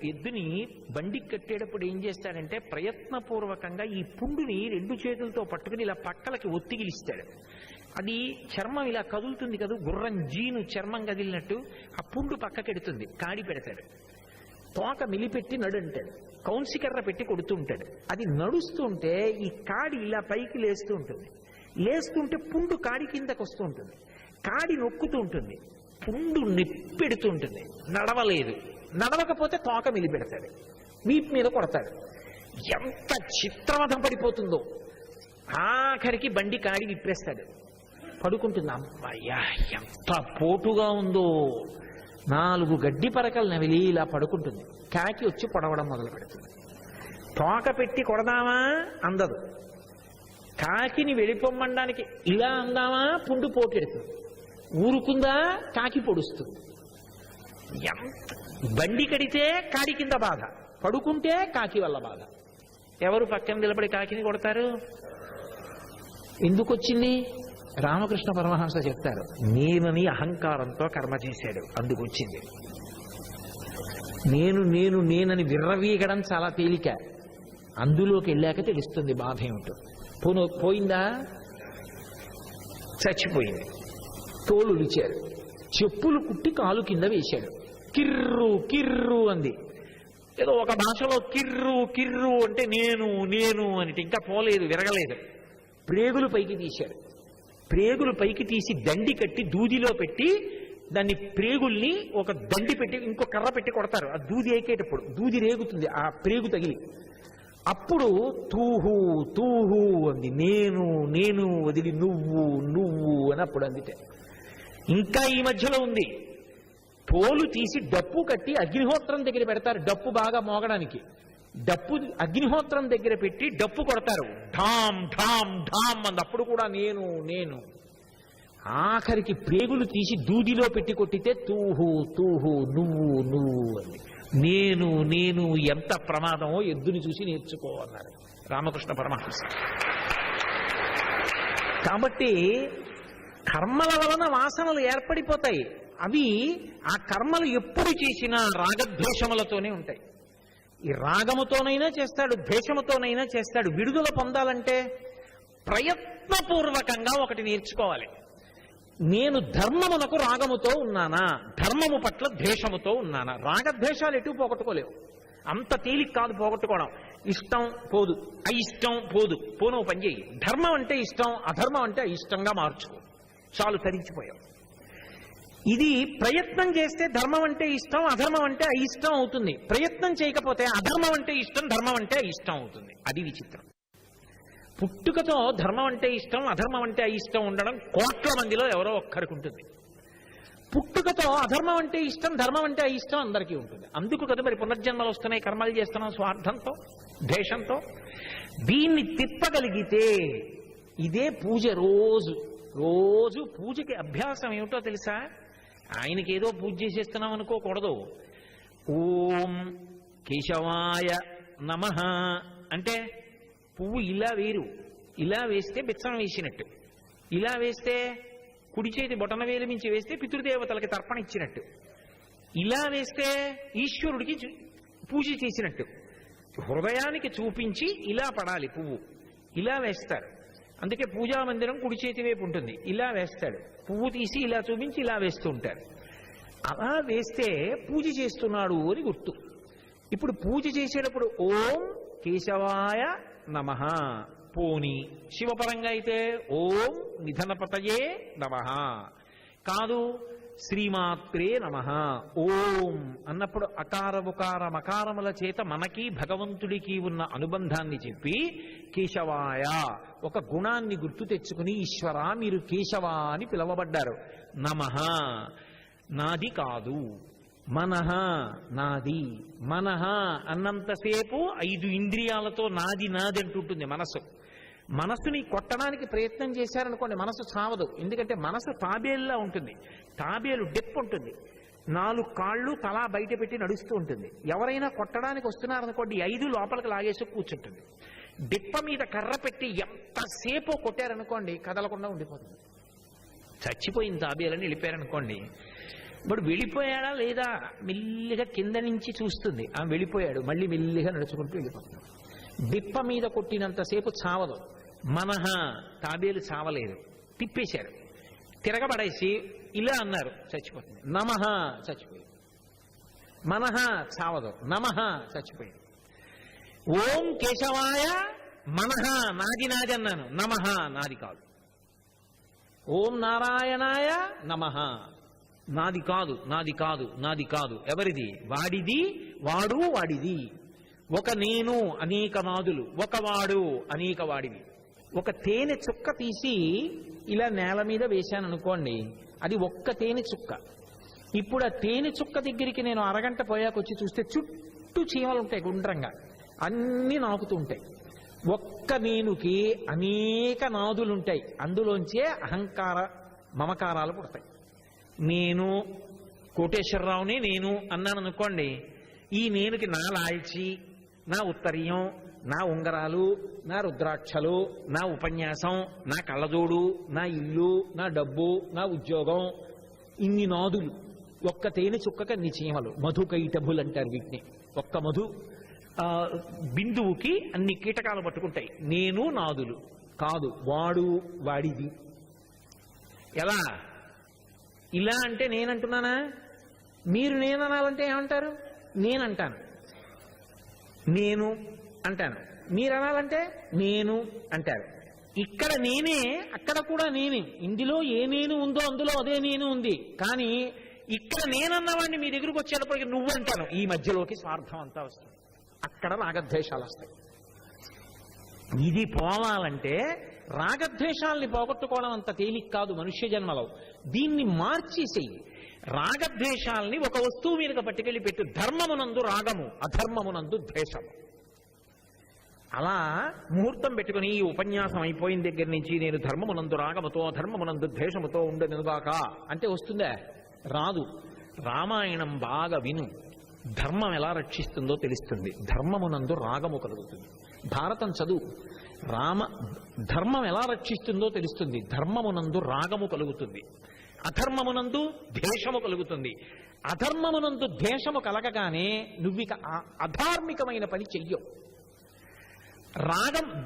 ఎద్దుని బండికి కట్టేటప్పుడు ఏం చేస్తాడంటే ప్రయత్నపూర్వకంగా ఈ పుండుని 2 చేతులతో పట్టుకుని ఇలా పక్కలకి ఒత్తిగిలిస్తాడు. అది చర్మం ఇలా కదులుతుంది కదా, గుర్రం జీను చర్మం కదిలినట్టు ఆ పుండు పక్కకెడుతుంది. కాడి పెడతాడు, తోక మిలిపెట్టి నడుంటాడు, కౌన్సికర్ర పెట్టి కొడుతుంటాడు. అది నడుస్తుంటే ఈ కాడి ఇలా పైకి లేస్తూ ఉంటుంది. లేస్తుంటే పుండు కాడి కిందకు వస్తూ ఉంటుంది. కాడి నొక్కుతూ ఉంటుంది, పుండు నిప్పెడుతూ ఉంటుంది. నడవలేదు, నడవకపోతే తోక మిలిపెడతాడు, వీపు మీద కొడతాడు. ఎంత చిత్రవధం పడిపోతుందో. ఆఖరికి బండి కాడి విప్పేస్తాడు, పడుకుంటుంది. అమ్మయ్యా ఎంత పోటుగా ఉందో. 4 గడ్డి పరకలు నవిలి ఇలా పడుకుంటుంది. కాకి వచ్చి పొడవడం మొదలు పెడుతుంది. తోక పెట్టి కొడదామా అందదు. కాకిని వెళ్ళిపోమ్మడానికి ఇలా అందామా పుండు పోటెడుతుంది. ఊరుకుందా కాకి పొడుస్తుంది. ఎంత బండి కడితే కాడి కింద బాధ, పడుకుంటే కాకి వల్ల బాధ. ఎవరు పక్కన నిలబడి కాకిని కొడతారు? ఎందుకు వచ్చింది? రామకృష్ణ పరమహంస చెప్తారు, నేనని అహంకారంతో కర్మ చేశాడు, అందుకు వచ్చింది. నేనని విర్రవీగడం చాలా తేలిక, అందులోకి వెళ్ళాక తెలుస్తుంది బాధ ఏమిటో. పోయిందా? చచ్చిపోయింది. తోలు ఉలిచారు, చెప్పులు కుట్టి కాలు కింద వేశాడు. కిర్రు కిర్రు అంది. ఏదో ఒక భాషలో కిర్రు కిర్రు అంటే నేను అంటే ఇంకా పోలేదు, విరగలేదు. ప్రేగులు పైకి తీశాడు. ప్రేగులు పైకి తీసి దండి కట్టి దూదిలో పెట్టి దాన్ని ప్రేగుల్ని ఒక దండి పెట్టి ఇంకో కర్ర పెట్టి కొడతారు. ఆ దూది ఏకేటప్పుడు దూది రేగుతుంది ఆ ప్రేగు తగిలి. అప్పుడు తూహు తూహు అంది. నేను వదిలి నువ్వు అని అప్పుడు అందితే. ఇంకా ఈ మధ్యలో ఉంది, తోలు తీసి డప్పు కట్టి అగ్నిహోత్రం దగ్గర పెడతారు, డప్పు బాగా మోగడానికి. డప్పు అగ్నిహోత్రం దగ్గర పెట్టి డప్పు కొడతారు, ఢామ్ ఢామ్ ఢామ్ అంది. అప్పుడు కూడా నేను. ఆఖరికి ప్రేగులు తీసి దూదిలో పెట్టి కొట్టితే తూహు తూహు నువ్వు అంది. నేను ఎంత ప్రమాదమో ఎద్దుని చూసి నేర్చుకో అన్నారు రామకృష్ణ పరమహంస. కాబట్టి కర్మల వలన వాసనలు ఏర్పడిపోతాయి. అవి ఆ కర్మలు ఎప్పుడు చేసినా రాగద్వేషములతోనే ఉంటాయి. ఈ రాగముతోనైనా చేస్తాడు, ద్వేషముతోనైనా చేస్తాడు. విడుదల పొందాలంటే ప్రయత్నపూర్వకంగా ఒకటి నేర్చుకోవాలి. నేను ధర్మమునకు రాగముతో ఉన్నానా, ధర్మము పట్ల ద్వేషముతో ఉన్నానా? రాగద్వేషాలు ఎటు పోగొట్టుకోలేవు, అంత తేలిక కాదు పోగొట్టుకోవడం. ఇష్టం పోదు, అయిష్టం పోదు. పోను పని చేయి. ధర్మం అంటే ఇష్టం, అధర్మం అంటే అయిష్టంగా మార్చుకో, చాలు తరించిపోయావు. ఇది ప్రయత్నం చేస్తే ధర్మం అంటే ఇష్టం, అధర్మం అంటే అయిష్టం అవుతుంది. ప్రయత్నం చేయకపోతే అధర్మం అంటే ఇష్టం, ధర్మం అంటే అయిష్టం అవుతుంది. అది విచిత్రం. పుట్టుకతో ధర్మం అంటే ఇష్టం, అధర్మం అంటే అయిష్టం ఉండడం కోట్ల మందిలో ఎవరో ఒక్కరికి ఉంటుంది. పుట్టుకతో అధర్మం అంటే ఇష్టం, ధర్మం అంటే అయిష్టం అందరికీ ఉంటుంది. అందుకు కదా మరి పునర్జన్మలు వస్తున్నాయి, కర్మలు చేస్తున్నాం స్వార్థంతో, ద్వేషంతో. దీన్ని తిప్పగలిగితే ఇదే పూజ. రోజు పూజకి అభ్యాసం ఏమిటో తెలుసా? ఆయనకి ఏదో పూజ చేసేస్తున్నాం అనుకోకూడదు. ఓం కేశవాయ నమః అంటే పువ్వు ఇలా వేరు, ఇలా వేస్తే బిచ్చం వేసినట్టు, ఇలా వేస్తే కుడి చేతి బొటన వేలు మించి వేస్తే పితృదేవతలకి తర్పణ ఇచ్చినట్టు, ఇలా వేస్తే ఈశ్వరుడికి పూజ చేసినట్టు. హృదయానికి చూపించి ఇలా పడాలి పువ్వు. ఇలా వేస్తారు. అందుకే పూజా మందిరం కుడి చేతి వైపు ఉంటుంది. ఇలా వేస్తాడు, పువ్వు తీసి ఇలా చూపించి ఇలా వేస్తూ ఉంటారు. అలా వేస్తే పూజ చేస్తున్నాడు అని గుర్తు. ఇప్పుడు పూజ చేసేటప్పుడు ఓం కేశవాయ నమః పోని. శివపరంగా అయితే ఓం నిధనపతయే నమః. కాదు, శ్రీమాత్రే నమః ఓం అన్నప్పుడు అకార ఉకార మకారముల చేత మనకి భగవంతుడికి ఉన్న అనుబంధాన్ని చెప్పి కేశవాయ ఒక గుణాన్ని గుర్తు తెచ్చుకుని, ఈశ్వర మీరు కేశవ అని పిలవబడ్డారు. నమః నాది కాదు, మనః నాది. మనః అన్నంతసేపు 5 ఇంద్రియాలతో నాది అంటుంటుంది మనసు. మనసుని కొట్టడానికి ప్రయత్నం చేశారనుకోండి, మనసు చావదు. ఎందుకంటే మనసు తాబేలులా ఉంటుంది. తాబేలు డెప్ ఉంటుంది, 4 కాళ్ళు తలా బయట పెట్టి నడుస్తూ ఉంటుంది. ఎవరైనా కొట్టడానికి వస్తున్నారనుకోండి, 5 లోపలికి లాగేసి కూర్చుంటుంది. డిప్ప మీద కర్ర పెట్టి ఎంతసేపు కొట్టారనుకోండి, కదలకుండా ఉండిపోతుంది. చచ్చిపోయింది తాబేలని వెళ్ళిపోయారనుకోండి, ఇప్పుడు వెళ్ళిపోయాడా లేదా మెల్లిగా కింద నుంచి చూస్తుంది, ఆ వెళ్ళిపోయాడు, మళ్ళీ మెల్లిగా నడుచుకుంటూ వెళ్ళిపోతున్నాడు. డిప్ప మీద కొట్టినంతసేపు చావదు. మనహ తాబేలు చావలేదు, తిప్పేశారు, తిరగబడేసి ఇలా అన్నారు, చచ్చిపోతుంది. నమః చచ్చిపోయింది. మనహ చావదు, నమః చచ్చిపోయింది. ఓం కేశవాయ మనహ నాది నాది అన్నాను, నమః నాది కాదు. ఓం నారాయణాయ నమః నాది కాదు, నాది కాదు, నాది కాదు. ఎవరిది? వాడిది, వాడు వాడిది. ఒక నేను అనేక నాదులు, ఒక వాడు అనేక వాడివి. ఒక తేనె చుక్క తీసి ఇలా నేల మీద వేశాను అనుకోండి, అది ఒక్క తేనె చుక్క. ఇప్పుడు ఆ తేనె చుక్క దగ్గరికి నేను అరగంట పోయాక వచ్చి చూస్తే చుట్టూ చీమలు ఉంటాయి గుండ్రంగా, అన్నీ నాకుతుంటాయి. ఒక్క నేనుకి అనేక నాదులుంటాయి, అందులోంచే అహంకార మమకారాలు పుడతాయి. నేను కోటేశ్వరరావుని నేను అన్నాను అనుకోండి, ఈ నేనుకి నా లాల్చి, నా ఉత్తరీయం, నా ఉంగరాలు, నా రుద్రాక్షలు, నా ఉపన్యాసం, నా కళ్ళజోడు, నా ఇల్లు, నా డబ్బు, నా ఉద్యోగం, ఇన్ని నాదులు. ఒక్క తేనె చుక్కకి అన్ని చీమలు, మధుకైటభులు అంటారు వీటిని. ఒక్క మధు బిందువుకి అన్ని కీటకాలు పట్టుకుంటాయి. నేను నాదులు కాదు, వాడు వాడిది. ఎలా? ఇలా అంటే నేనంటున్నానా? మీరు నేననాలంటే ఏమంటారు? నేనంటాను, నేను అంటాను. మీరు అనాలంటే నేను అంటారు. ఇక్కడ నేనే, అక్కడ కూడా నేనే. ఇందులో ఏ నేను ఉందో అందులో అదే నేను ఉంది. కానీ ఇక్కడ నేనన్నవాడిని మీ దగ్గరకు వచ్చేటప్పటికి నువ్వు అంటాను. ఈ మధ్యలోకి స్వార్థం అంతా వస్తుంది, అక్కడ రాగద్వేషాలు వస్తాయి. ఇది పోవాలంటే రాగద్వేషాల్ని పోగొట్టుకోవడం అంత తేలిక కాదు మనుష్య జన్మలో. దీన్ని మార్చేసేయి. రాగద్వేషాల్ని ఒక వస్తువు మీదకి పట్టుకెళ్ళి పెట్టు. ధర్మమునందు రాగము, అధర్మమునందు ద్వేషము. అలా ముహూర్తం పెట్టుకుని ఈ ఉపన్యాసం అయిపోయిన దగ్గర నుంచి నేను ధర్మమునందు రాగముతో అధర్మమునందు ద్వేషముతో ఉండనుగాక అంటే వస్తుందా? రాదు. రామాయణం బాగా విను, ధర్మం ఎలా రక్షిస్తుందో తెలుస్తుంది. ధర్మమునందు రాగము కలుగుతుంది. భారతం చదువు, ధర్మం ఎలా రక్షిస్తుందో తెలుస్తుంది. ధర్మమునందు రాగము కలుగుతుంది, అధర్మమునందు ద్వేషము కలుగుతుంది. అధర్మమునందు ద్వేషము కలగగానే నువ్విక అధార్మికమైన పని చెయ్యవు.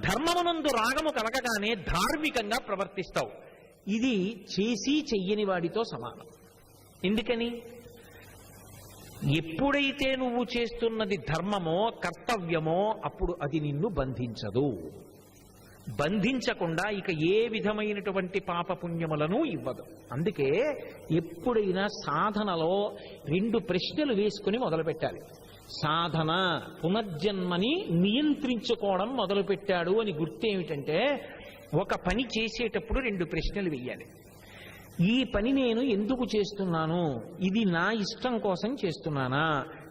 ధర్మమునందు రాగము కలగగానే ధార్మికంగా ప్రవర్తిస్తావు. ఇది చేసి చెయ్యని వాడితో సమానం. ఎందుకని? ఎప్పుడైతే నువ్వు చేస్తున్నది ధర్మమో కర్తవ్యమో అప్పుడు అది నిన్ను బంధించదు. బంధించకుండా ఇక ఏ విధమైనటువంటి పాపపుణ్యములను ఇవ్వదు. అందుకే ఎప్పుడైనా సాధనలో 2 ప్రశ్నలు వేసుకుని మొదలుపెట్టాలి. సాధన పునర్జన్మని నియంత్రించుకోవడం మొదలుపెట్టాడు అని గుర్తేమిటంటే, ఒక పని చేసేటప్పుడు 2 ప్రశ్నలు వెయ్యాలి. ఈ పని నేను ఎందుకు చేస్తున్నాను? ఇది నా ఇష్టం కోసం చేస్తున్నానా?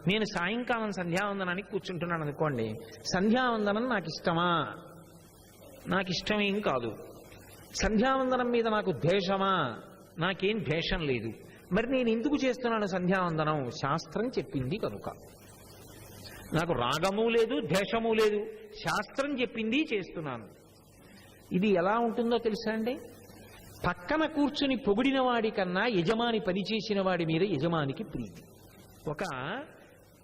నేను సాయంకాలం సంధ్యావందనానికి కూర్చుంటున్నాను అనుకోండి, సంధ్యావందనం నాకు ఇష్టమా? నాకు ఇష్టమేం కాదు. సంధ్యావందనం మీద నాకు ద్వేషమా? నాకేం ద్వేషం లేదు. మరి నేను ఎందుకు చేస్తున్నాను సంధ్యావందనం? శాస్త్రం చెప్పింది కనుక. నాకు రాగము లేదు, ద్వేషము లేదు, శాస్త్రం చెప్పింది చేస్తున్నాను. ఇది ఎలా ఉంటుందో తెలుసా అండి? పక్కన కూర్చుని పొగిడిన వాడి కన్నా యజమాని పనిచేసిన వాడి మీద యజమానికి ప్రీతి. ఒక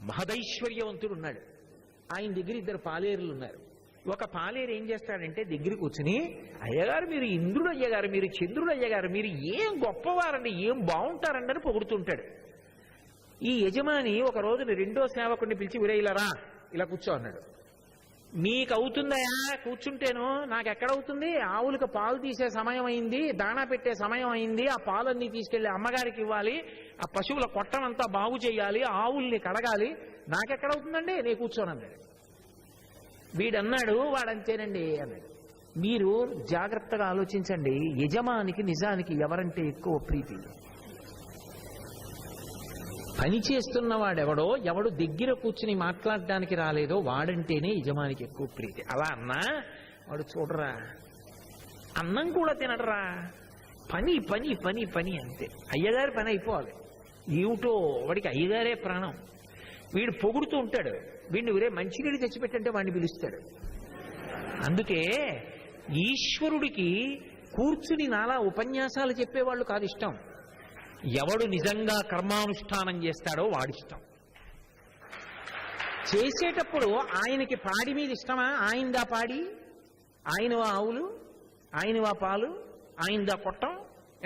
మహదైశ్వర్యవంతుడు ఉన్నాడు, ఆయన దగ్గర 2 పాలేరులు ఉన్నారు. ఒక పాలేరు ఏం చేస్తాడంటే దగ్గర కూర్చుని, అయ్యగారు మీరు ఇంద్రుడు అయ్యగారు, మీరు చంద్రుడు అయ్యగారు, మీరు ఏం గొప్పవారండి, ఏం బాగుంటారండి అని పొగుడుతుంటాడు. ఈ యజమాని ఒక రోజున 2వ సేవకుడిని పిలిచి, విరేయిలరా ఇలా కూర్చో అన్నాడు. మీకు అవుతుందయా కూర్చుంటేను? నాకెక్కడవుతుంది? ఆవులకు పాలు తీసే సమయం అయింది, దాణా పెట్టే సమయం అయింది, ఆ పాలన్నీ తీసుకెళ్లి అమ్మగారికి ఇవ్వాలి, ఆ పశువుల కొట్టనంతా బాగు చేయాలి, ఆవుల్ని కడగాలి, నాకెక్కడవుతుందండి, నేను కూర్చోనన్నాడు. వీడన్నాడు, వాడంతేనండి అన్నాడు. మీరు జాగ్రత్తగా ఆలోచించండి, యజమానికి నిజానికి ఎవరంటే ఎక్కువ ప్రీతి? పని చేస్తున్నవాడెవడో, ఎవడు దగ్గర కూర్చుని మాట్లాడడానికి రాలేదో వాడంటేనే యజమానికి ఎక్కువ ప్రీతి. అలా అన్నా వాడు చూడరా, అన్నం కూడా తినడరా, పని పని పని పని అంతే. అయ్యగారి పని అయిపోవాలి. ఏమిటో వాడికి అయ్యగారే ప్రాణం. వీడు పొగుడుతూ ఉంటాడు, వీడిని ఊరే మంచినీళ్ళు తెచ్చిపెట్టంటే వాడిని పిలుస్తాడు. అందుకే ఈశ్వరుడికి కూర్చుని నాలా ఉపన్యాసాలు చెప్పేవాళ్ళు కాదు ఇష్టం. ఎవడు నిజంగా కర్మానుష్ఠానం చేస్తాడో వాడిష్టం. చేసేటప్పుడు ఆయనకి పాడి మీద ఇష్టమా? ఆయనదా పాడి, ఆయనవా ఆవులు, ఆయనవా పాలు, ఆయనదా కొట్టం?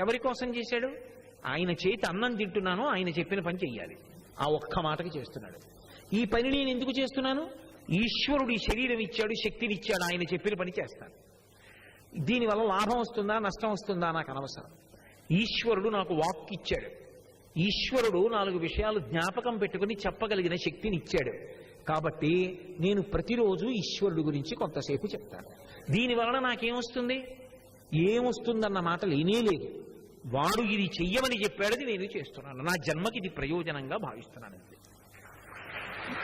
ఎవరి కోసం చేశాడు? ఆయన చేతి అన్నం తింటున్నాను, ఆయన చెప్పిన పని చెయ్యాలి, ఆ ఒక్క మాటకి చేస్తున్నాడు. ఈ పని నేను ఎందుకు చేస్తున్నాను? ఈశ్వరుడు ఈ శరీరం ఇచ్చాడు, శక్తిని ఇచ్చాడు, ఆయన చెప్పిన పని చేస్తాను. దీనివల్ల లాభం వస్తుందా నష్టం వస్తుందా నాకు అనవసరం. ఈశ్వరుడు నాకు వాక్ ఇచ్చాడు, ఈశ్వరుడు 4 విషయాలు జ్ఞాపకం పెట్టుకుని చెప్పగలిగిన శక్తిని ఇచ్చాడు. కాబట్టి నేను ప్రతిరోజు ఈశ్వరుడు గురించి కొంతసేపు చెప్తాను. దీనివలన నాకేమొస్తుంది? ఏమొస్తుందన్న మాట లేనే లేదు. వాడు ఇది చెయ్యమని చెప్పాడది నేను చేస్తున్నాను, నా జన్మకి ఇది ప్రయోజనంగా భావిస్తున్నాను.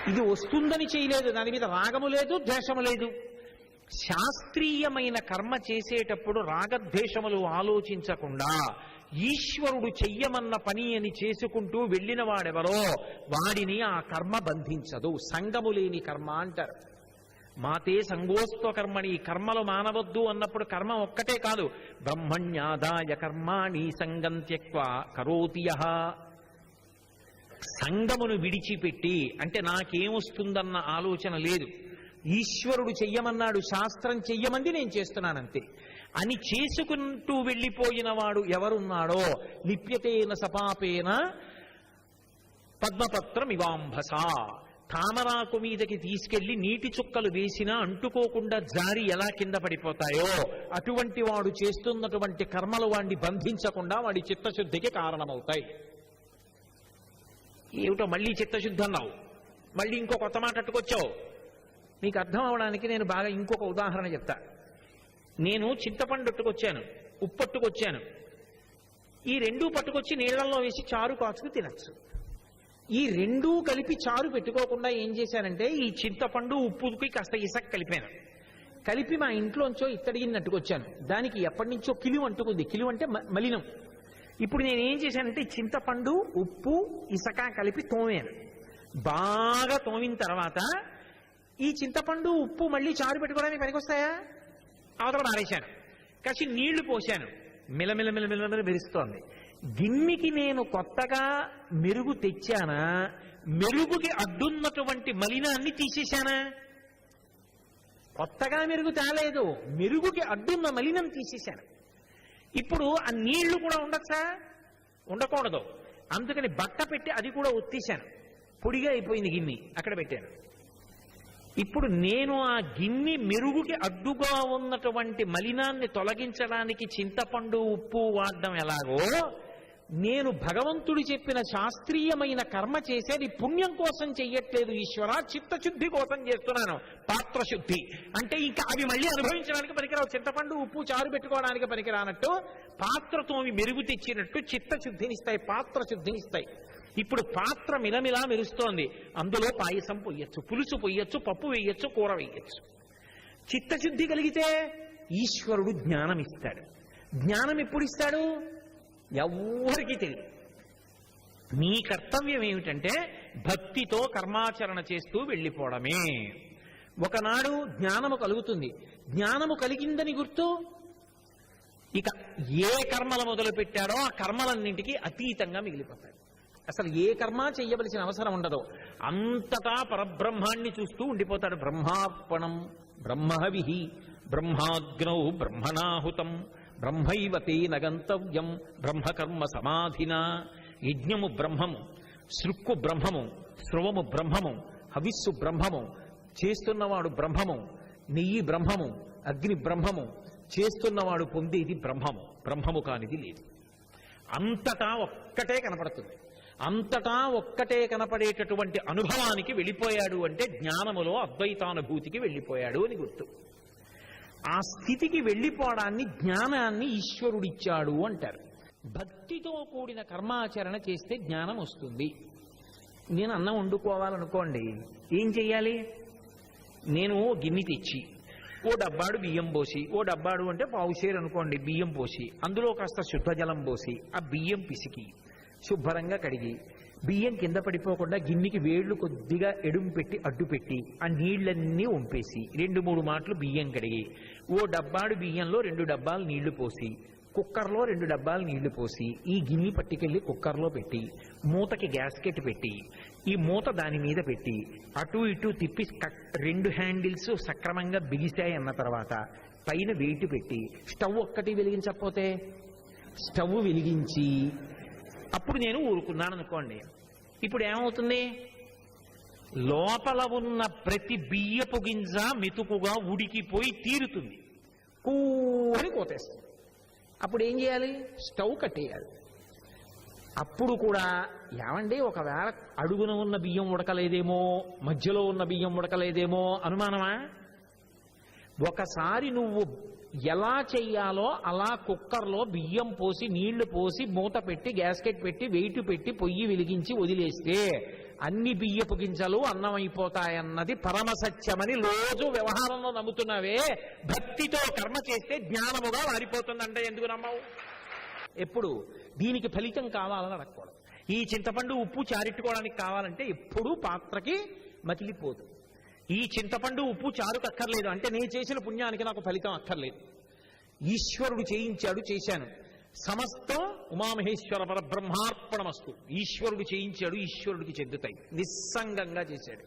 ఇది వస్తుందని చేయలేదు, దాని మీద రాగము లేదు, ద్వేషము లేదు. శాస్త్రీయమైన కర్మ చేసేటప్పుడు రాగద్వేషములు ఆలోచించకుండా ఈశ్వరుడు చెయ్యమన్న పని అని చేసుకుంటూ వెళ్ళిన వాడెవరో వాడిని ఆ కర్మ బంధించదు. సంగము లేని కర్మ అంటారు. మాతే సంగోస్త్వ కర్మని, కర్మలు మానవద్దు అన్నప్పుడు కర్మ ఒక్కటే కాదు, బ్రహ్మణ్యాదాయ కర్మాణి సంగం త్యక్వా కరోతి యః. సంగమును విడిచిపెట్టి, అంటే నాకేమొస్తుందన్న ఆలోచన లేదు, ఈశ్వరుడు చెయ్యమన్నాడు, శాస్త్రం చెయ్యమంది, నేను చేస్తున్నానంతే అని చేసుకుంటూ వెళ్ళిపోయిన వాడు ఎవరున్నాడో లిప్యతేన సపాపేన పద్మపత్రం ఇవాంభస, తామరాకు మీదకి తీసుకెళ్లి నీటి చుక్కలు వేసినా అంటుకోకుండా జారి ఎలా కింద పడిపోతాయో అటువంటి వాడు చేస్తున్నటువంటి కర్మలు వాడిని బంధించకుండా వాడి చిత్తశుద్ధికి కారణమవుతాయి. ఏమిటో మళ్ళీ చిత్తశుద్ధి అన్నావు, మళ్ళీ ఇంకో కొత్త మాట అట్టుకొచ్చావు. మీకు అర్థం అవడానికి నేను బాగా ఇంకొక ఉదాహరణ చెప్తా. నేను చింతపండు పట్టుకొచ్చాను, ఉప్పు పట్టుకొచ్చాను. ఈ రెండూ పట్టుకొచ్చి నీళ్లలో వేసి చారు కాచుకు తినచ్చు. ఈ రెండూ కలిపి చారు పెట్టుకోకుండా ఏం చేశానంటే ఈ చింతపండు ఉప్పుకి కాస్త ఇసక్ కలిపాను. కలిపి మా ఇంట్లోంచో ఇత్తడిగిన్నట్టుకొచ్చాను. దానికి ఎప్పటి నుంచో కిలువ అంటుకుంది. కిలువ అంటే మలినం. ఇప్పుడు నేను ఏం చేశానంటే చింతపండు ఉప్పు ఇసక కలిపి తోమాను. బాగా తోమిన తర్వాత ఈ చింతపండు ఉప్పు మళ్ళీ చారు పెట్టుకోవడానికి పనికొస్తాయా? అవతల మారేశాను. కాసి నీళ్లు పోశాను, మిలమిల మిలమిల మెరుస్తోంది. గిన్నెకి నేను కొత్తగా మెరుగు తెచ్చానా, మెరుగుకి అడ్డున్నటువంటి మలినాన్ని తీసేశానా? కొత్తగా మెరుగు తేలేదు, మెరుగుకి అడ్డున్న మలినం తీసేశాను. ఇప్పుడు ఆ నీళ్లు కూడా ఉండొచ్చా? ఉండకూడదు. అందుకని బట్ట పెట్టి అది కూడా ఒత్తేశాను. పొడిగా అయిపోయింది గిన్నె, అక్కడ పెట్టాను. ఇప్పుడు నేను ఆ గిన్నె మెరుగుకి అడ్డుగా ఉన్నటువంటి మలినాన్ని తొలగించడానికి చింతపండు ఉప్పు వాడడం ఎలాగో, నేను భగవంతుడు చెప్పిన శాస్త్రీయమైన కర్మ చేసేది పుణ్యం కోసం చెయ్యట్లేదు ఈశ్వర, చిత్తశుద్ధి కోసం చేస్తున్నాను. పాత్రశుద్ధి అంటే ఇంకా అవి మళ్ళీ అనుభవించడానికి పనికిరావు. చింతపండు ఉప్పు చారు పెట్టుకోవడానికి పనికిరానట్టు పాత్రతో అవి మెరుగు తెచ్చినట్టు చిత్తశుద్ధినిస్తాయి, పాత్రశుద్ధినిస్తాయి. ఇప్పుడు పాత్ర మిలమిలా మెరుస్తోంది, అందులో పాయసం పొయ్యొచ్చు, పులుసు పొయ్యొచ్చు, పప్పు వేయొచ్చు, కూర వేయొచ్చు. చిత్తశుద్ధి కలిగితే ఈశ్వరుడు జ్ఞానం ఇస్తాడు. జ్ఞానం ఎప్పుడు ఇస్తాడు? ఎవ్వరికీ తెలియదు. నీ కర్తవ్యం ఏమిటంటే భక్తితో కర్మాచరణ చేస్తూ వెళ్ళిపోవడమే. ఒకనాడు జ్ఞానము కలుగుతుంది. జ్ఞానము కలిగిందని గుర్తు, ఇక ఏ కర్మలు మొదలు పెట్టాడో ఆ కర్మలన్నింటికీ అతీతంగా మిగిలిపోతాడు. అసలు ఏ కర్మ చెయ్యవలసిన అవసరం ఉండదు. అంతటా పరబ్రహ్మాన్ని చూస్తూ ఉండిపోతాడు. బ్రహ్మార్పణం బ్రహ్మహవిః బ్రహ్మాగ్నౌ బ్రహ్మణాహుతం బ్రహ్మైవతే నగంతవ్యం బ్రహ్మకర్మ సమాధినా. యజ్ఞము బ్రహ్మము, సృక్కు బ్రహ్మము, స్రవము బ్రహ్మము, హవిస్సు బ్రహ్మము, చేస్తున్నవాడు బ్రహ్మము, నెయ్యి బ్రహ్మము, అగ్ని బ్రహ్మము, చేస్తున్నవాడు పొందేది బ్రహ్మము. బ్రహ్మము కానిది లేదు. అంతటా ఒక్కటే కనపడుతుంది. అంతటా ఒక్కటే కనపడేటటువంటి అనుభవానికి వెళ్ళిపోయాడు అంటే జ్ఞానములో అద్వైతానుభూతికి వెళ్ళిపోయాడు అని గుర్తు. ఆ స్థితికి వెళ్ళిపోవడాన్ని, జ్ఞానాన్ని ఈశ్వరుడిచ్చాడు అంటారు. భక్తితో కూడిన కర్మాచరణ చేస్తే జ్ఞానం వస్తుంది. నేను అన్నం వండుకోవాలనుకోండి, ఏం చెయ్యాలి? నేను గిన్నె తెచ్చి ఓ డబ్బాడు బియ్యం పోసి, ఓ డబ్బాడు అంటే పావుషేరు అనుకోండి బియ్యం పోసి, అందులో కాస్త శుద్ధ జలం పోసి ఆ బియ్యం పిసికి శుభ్రంగా కడిగి, బియ్యం కింద పడిపోకుండా గిన్నెకి వేళ్లు కొద్దిగా ఎడుము పెట్టి అడ్డు పెట్టి ఆ నీళ్లన్నీ వంపేసి 2-3 మాటలు బియ్యం కడిగి, ఓ డబ్బాడు బియ్యంలో 2 డబ్బాలు నీళ్లు పోసి కుక్కర్లో 2 డబ్బాలు నీళ్లు పోసి ఈ గిన్నె పట్టుకెళ్ళి కుక్కర్లో పెట్టి మూతకి గ్యాస్కెట్ పెట్టి ఈ మూత దాని మీద పెట్టి అటు ఇటు తిప్పి 2 హ్యాండిల్స్ సక్రమంగా బిగిశాయి అన్న తర్వాత పైన వెయిట్ పెట్టి స్టవ్ ఒక్కటి వెలిగించకపోతే స్టవ్ వెలిగించి అప్పుడు నేను ఊరుకున్నాను అనుకోండి. ఇప్పుడు ఏమవుతుంది? లోపల ఉన్న ప్రతి బియ్యపు గింజ మెతుకుగా ఉడికిపోయి తీరుతుంది, కూని కోతేస్తుంది. అప్పుడు ఏం చేయాలి? స్టవ్ కట్టేయాలి. అప్పుడు కూడా ఏమండి ఒకవేళ అడుగున ఉన్న బియ్యం ఉడకలేదేమో, మధ్యలో ఉన్న బియ్యం ఉడకలేదేమో అనుమానమా? ఒకసారి నువ్వు ఎలా చెయ్యాలో అలా కుక్కర్లో బియ్యం పోసి నీళ్లు పోసి మూత పెట్టి గ్యాస్కెట్ పెట్టి వెయిట్ పెట్టి పొయ్యి వెలిగించి వదిలేస్తే అన్ని బియ్యపు గింజలు అన్నం అయిపోతాయన్నది పరమసత్యమని రోజు వ్యవహారంలో నమ్ముతున్నావే. భక్తితో కర్మ చేస్తే జ్ఞానముగా మారిపోతుందంటే ఎందుకు నమ్మవు? ఎప్పుడు దీనికి ఫలితం కావాలని అడగకూడదు. ఈ చింతపండు ఉప్పు చారెట్టుకోవడానికి కావాలంటే ఎప్పుడూ పాత్రకి మకిలిపోదు. ఈ చింతపండు ఉప్పు చారుకు అక్కర్లేదు అంటే నేను చేసిన పుణ్యానికి నాకు ఫలితం అక్కర్లేదు. ఈశ్వరుడు చేయించాడు, చేశాను. సమస్తం ఉమామహేశ్వర పరబ్రహ్మార్పణమస్తు. ఈశ్వరుడు చేయించాడు, ఈశ్వరుడికి చెందుతాయి. నిస్సంగంగా చేశాడు.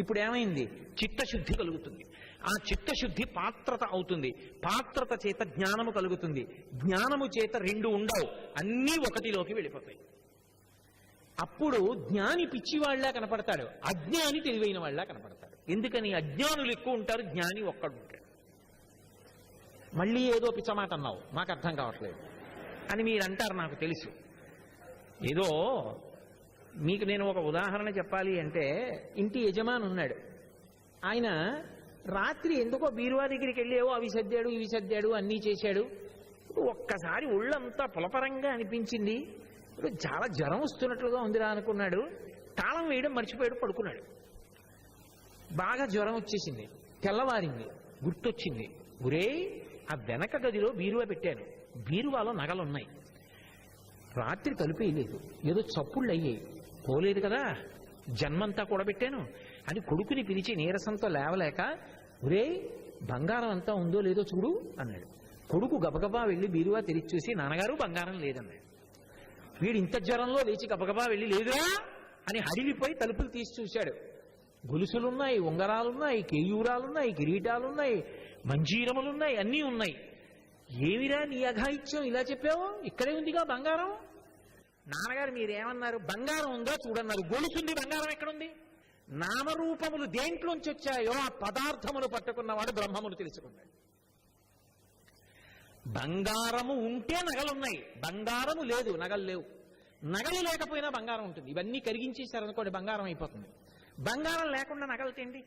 ఇప్పుడు ఏమైంది? చిత్తశుద్ధి కలుగుతుంది. ఆ చిత్తశుద్ధి పాత్రత అవుతుంది. పాత్రత చేత జ్ఞానము కలుగుతుంది. జ్ఞానము చేత 2 ఉండవు, అన్నీ ఒకటిలోకి వెళ్ళిపోతాయి. అప్పుడు జ్ఞాని పిచ్చివాళ్లా కనపడతాడు, అజ్ఞాని తెలివైన వాళ్ళ కనపడతాడు. ఎందుకని? అజ్ఞానులు ఎక్కువ ఉంటారు, జ్ఞాని ఒక్కడు ఉంటాడు. మళ్ళీ ఏదో పిచ్చమాట అన్నావు, మాకు అర్థం కావట్లేదు అని మీరు అంటారు, నాకు తెలుసు. ఏదో మీకు నేను ఒక ఉదాహరణ చెప్పాలి అంటే, ఇంటి యజమాని ఉన్నాడు. ఆయన రాత్రి ఎందుకో బీరువా దగ్గరికి వెళ్ళేవో అవి సర్దాడు, ఇవి సర్దాడు, అన్నీ చేశాడు. ఒక్కసారి ఒళ్ళంతా పులపరంగా అనిపించింది. చాలా జ్వరం వస్తున్నట్లుగా ఉందిరా అనుకున్నాడు. తాళం వేయడం మర్చిపోయాడు, పడుకున్నాడు. బాగా జ్వరం వచ్చేసింది. తెల్లవారింది, గుర్తొచ్చింది, గురే ఆ వెనక గదిలో బీరువా పెట్టాను, బీరువాలో నగలున్నాయి, రాత్రి తలుపేయలేదు, ఏదో చప్పుళ్ళు అయ్యాయి, పోలేదు కదా, జన్మంతా కూడా పెట్టాను అని కొడుకుని పిలిచి నీరసంతో లేవలేక, గురే బంగారం అంతా ఉందో లేదో చూడు అన్నాడు. కొడుకు గబగబా వెళ్ళి బీరువా తెరిచి చూసి, నాన్నగారు బంగారం లేదన్నాడు. వీడు ఇంత జ్వరంలో లేచి గబగబా వెళ్ళి, లేదురా అని హడిలిపోయి తలుపులు తీసి చూశాడు. గొలుసులున్నాయి, ఉంగరాలున్నాయి, కేయూరాలున్నాయి, కిరీటాలున్నాయి, మంజీరములున్నాయి, అన్నీ ఉన్నాయి. ఏమిరా నీ అఘాయిత్యం, ఇలా చెప్పావు, ఇక్కడే ఉందిగా బంగారం. నాన్నగారు మీరేమన్నారు? బంగారం ఉందా చూడన్నారు. గొలుసుంది, బంగారం ఎక్కడుంది? నామరూపములు దేంట్లోంచి వచ్చాయో ఆ పదార్థములు పట్టుకున్నవాడు బ్రహ్మమును తెలుసుకున్నాడు. బంగారము ఉంటే నగలున్నాయి, బంగారము లేదు నగలు లేవు. నగలు లేకపోయినా బంగారం ఉంటుంది. ఇవన్నీ కరిగించేశారనుకోండి, బంగారం అయిపోతుంది. బంగారం లేకుండా నగలు తిండి.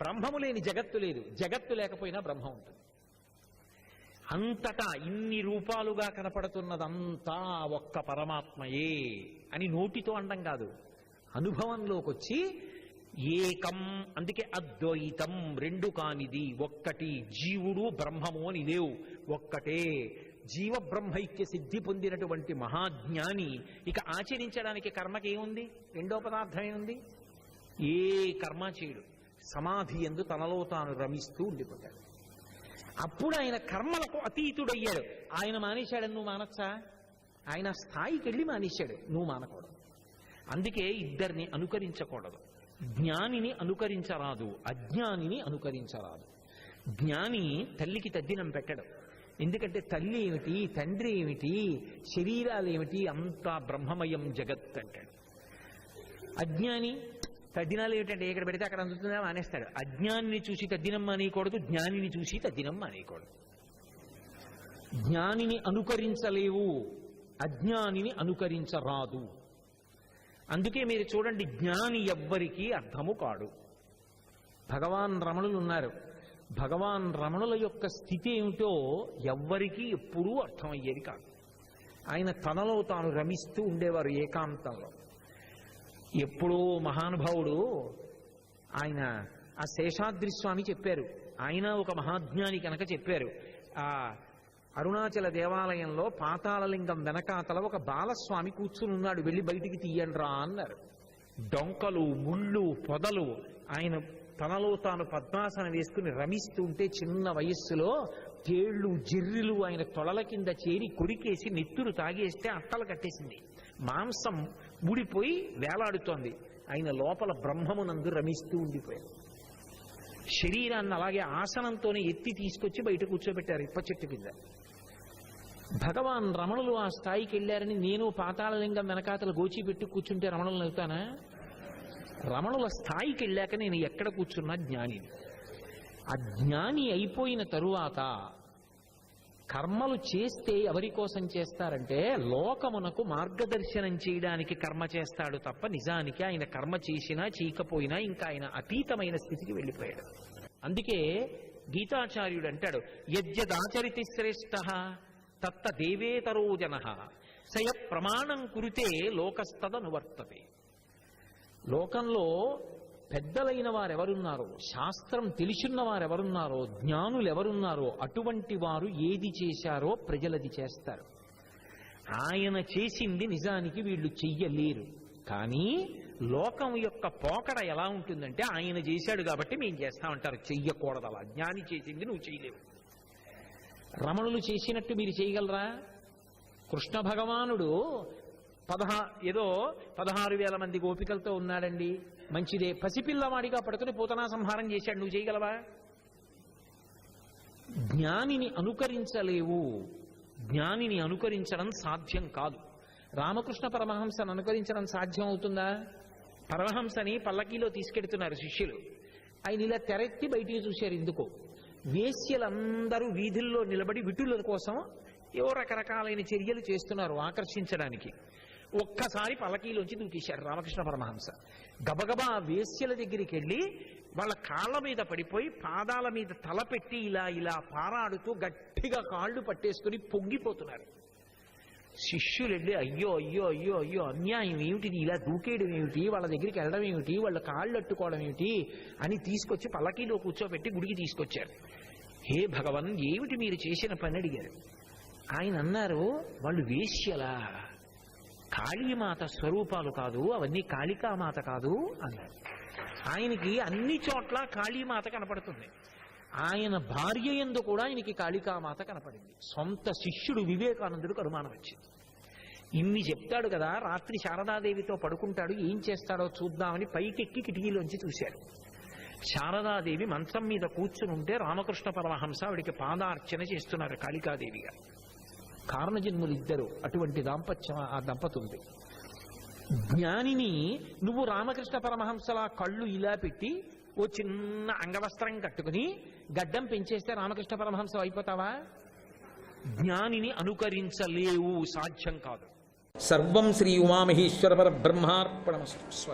బ్రహ్మము లేని జగత్తు లేదు, జగత్తు లేకపోయినా బ్రహ్మం ఉంటుంది. అంతటా ఇన్ని రూపాలుగా కనపడుతున్నదంతా ఒక్క పరమాత్మయే అని నోటితో అనడం కాదు, అనుభవంలోకి వచ్చి ఏకం, అందుకే అద్వైతం, 2 కానిది, ఒక్కటి. జీవుడు బ్రహ్మము అని లేవు, ఒక్కటే. జీవ బ్రహ్మైక్య సిద్ధి పొందినటువంటి మహాజ్ఞాని ఇక ఆచరించడానికి కర్మకి ఏముంది? 2వ పదార్థం ఏముంది? ఏ కర్మ చేయడు, సమాధి యందు తనలో తాను రమిస్తూ ఉండిపోతాడు. అప్పుడు ఆయన కర్మలకు అతీతుడయ్యాడు. ఆయన మానేశాడని నువ్వు మానచ్చా? ఆయన స్థాయికి వెళ్ళి మానేశాడు, నువ్వు మానకూడదు. అందుకే ఇద్దరిని అనుకరించకూడదు. జ్ఞానిని అనుకరించరాదు, అజ్ఞానిని అనుకరించరాదు. జ్ఞాని తల్లికి తద్దినం పెట్టడు. ఎందుకంటే తల్లి ఏమిటి, తండ్రి ఏమిటి, శరీరాలు ఏమిటి, అంతా బ్రహ్మమయం జగత్ అంటాడు. అజ్ఞాని తద్దినాలు ఏమిటంటే ఎక్కడ పెడితే అక్కడ అందుతుందా మానేస్తాడు. అజ్ఞానిని చూసి తద్దినం మానేయకూడదు, జ్ఞానిని చూసి తద్దినం మానేయకూడదు. జ్ఞానిని అనుకరించలేవు, అజ్ఞానిని అనుకరించరాదు. అందుకే మీరు చూడండి, జ్ఞాని ఎవ్వరికీ అర్థము కాడు. భగవాన్ రమణులు ఉన్నారు. భగవాన్ రమణుల యొక్క స్థితి ఏమిటో ఎవ్వరికీ ఎప్పుడూ అర్థమయ్యేది కాదు. ఆయన తనలో తాను రమిస్తూ ఉండేవారు ఏకాంతంలో. ఎప్పుడో మహానుభావుడు ఆయన ఆ శేషాద్రి స్వామి చెప్పారు, ఆయన ఒక మహాజ్ఞాని కనుక చెప్పారు. ఆ అరుణాచల దేవాలయంలో పాతాళలింగం వెనకాతల ఒక బాలస్వామి కూర్చుని ఉన్నాడు, వెళ్ళి బయటికి తీయండ్రా అన్నారు. డొంకలు, ముళ్ళు, పొదలు, ఆయన తనలో తాను పద్మాసనం వేసుకుని రమిస్తూ ఉంటే చిన్న వయస్సులో తేళ్లు జెర్రిలు ఆయన తొడల కింద చేరి కొరికేసి నెత్తురు తాగేస్తే అట్టలు కట్టేసింది. మాంసం ఊడిపోయి వేలాడుతోంది. ఆయన లోపల బ్రహ్మమునందు రమిస్తూ ఉండిపోయారు. శరీరాన్ని అలాగే ఆసనంతోనే ఎత్తి తీసుకొచ్చి బయట కూర్చోబెట్టారు ఇప్ప చెట్టు కింద. భగవాన్ రమణులు ఆ స్థాయికి వెళ్ళారని నేను పాతాళలింగం వెనకాతలు గోచిపెట్టి కూర్చుంటే రమణులను అవుతానా? రమణుల స్థాయికి వెళ్ళాక నేను ఎక్కడ కూర్చున్నా జ్ఞానిని. ఆ జ్ఞాని అయిపోయిన తరువాత కర్మలు చేస్తే ఎవరి కోసం చేస్తారంటే లోకమునకు మార్గదర్శనం చేయడానికి కర్మ చేస్తాడు తప్ప నిజానికి ఆయన కర్మ చేసినా చేయకపోయినా ఇంకా ఆయన అతీతమైన స్థితికి వెళ్ళిపోయాడు. అందుకే గీతాచార్యుడు అంటాడు, యద్యదాచరితి శ్రేష్ఠ తత్త దేవేతరో జనః సయ ప్రమాణం కురితే లోకస్తదనువర్తతే. లోకంలో పెద్దలైన వారెవరున్నారో, శాస్త్రం తెలిసిన వారెవరున్నారో, జ్ఞానులు ఎవరున్నారో అటువంటి వారు ఏది చేశారో ప్రజలది చేస్తారు. ఆయన చేసింది నిజానికి వీళ్ళు చెయ్యలేరు. కానీ లోకం యొక్క పోకడ ఎలా ఉంటుందంటే ఆయన చేశాడు కాబట్టి మేము చేస్తామంటారు. చెయ్యకూడదు అలా. జ్ఞాని చేసింది నువ్వు చేయలేవు. రమణులు చేసినట్టు మీరు చేయగలరా? కృష్ణ భగవానుడు 16,000 మంది గోపికలతో ఉన్నాడండి. మంచిదే. పసిపిల్లవాడిగా పడుకుని పూతనా సంహారం చేశాడు. నువ్వు చేయగలవా? జ్ఞానిని అనుకరించలేవు. జ్ఞానిని అనుకరించడం సాధ్యం కాదు. రామకృష్ణ పరమహంసను అనుకరించడం సాధ్యం అవుతుందా? పరమహంసని పల్లకీలో తీసుకెడుతున్నారు శిష్యులు. ఆయన ఇలా తెరెత్తి బయటికి చూశారు. ఎందుకో వేశ్యలందరూ వీధుల్లో నిలబడి విటుల కోసం ఏవో రకరకాలైన చర్యలు చేస్తున్నారు ఆకర్షించడానికి. ఒక్కసారి పల్లకీలోంచి దూకేశారు రామకృష్ణ పరమహంస. గబగబా వేశ్యల దగ్గరికి వెళ్ళి వాళ్ళ కాళ్ళ మీద పడిపోయి పాదాల మీద తల పెట్టి ఇలా ఇలా పారాడుతూ గట్టిగా కాళ్ళు పట్టేసుకుని పొంగిపోతున్నారు. శిష్యులు వెళ్ళి అయ్యో అయ్యో అయ్యో అయ్యో అన్యాయం ఏమిటి, ఇలా దూకేయడం ఏమిటి, వాళ్ళ దగ్గరికి వెళ్ళడం ఏమిటి, వాళ్ళ కాళ్ళు అట్టుకోవడం ఏమిటి అని తీసుకొచ్చి పల్లకీలో కూర్చోబెట్టి గుడికి తీసుకొచ్చారు. హే భగవన్, ఏమిటి మీరు చేసిన పని అడిగారు. ఆయన అన్నారు, వాళ్ళు వేశ్యలా, కాళీమాత స్వరూపాలు కాదు, అవన్నీ కాళికామాత కాదు అన్నారు. ఆయనకి అన్ని చోట్ల కాళీమాత కనపడుతుంది. ఆయన భార్య యందు కూడా ఆయనకి కాళికామాత కనపడింది. సొంత శిష్యుడు వివేకానందుడికి అనుమానం వచ్చింది. ఇన్ని చెప్తాడు కదా, రాత్రి శారదాదేవితో పడుకుంటాడు, ఏం చేస్తాడో చూద్దామని పైకెక్కి కిటికీలోంచి చూశాడు. శారదాదేవి మంచం మీద కూర్చుని ఉంటే రామకృష్ణ పరమహంస ఆవిడికి పాదార్చన చేస్తున్నారు కాళికాదేవిగా. కారణజన్ములు ఇద్దరు. అటువంటి దాంపత్యం ఆ దంపతుంది. జ్ఞానిని నువ్వు రామకృష్ణ పరమహంసలా కళ్ళు ఇలా పెట్టి ఓ చిన్న అంగవస్త్రం కట్టుకుని గడ్డం పెంచేస్తే రామకృష్ణ పరమహంస అయిపోతావా? జ్ఞానిని అనుకరించలేవు, సాధ్యం కాదు. సర్వం శ్రీ ఉమామహేశ్వర పరబ్రహ్మార్పణమస్తు. స్వస్తి.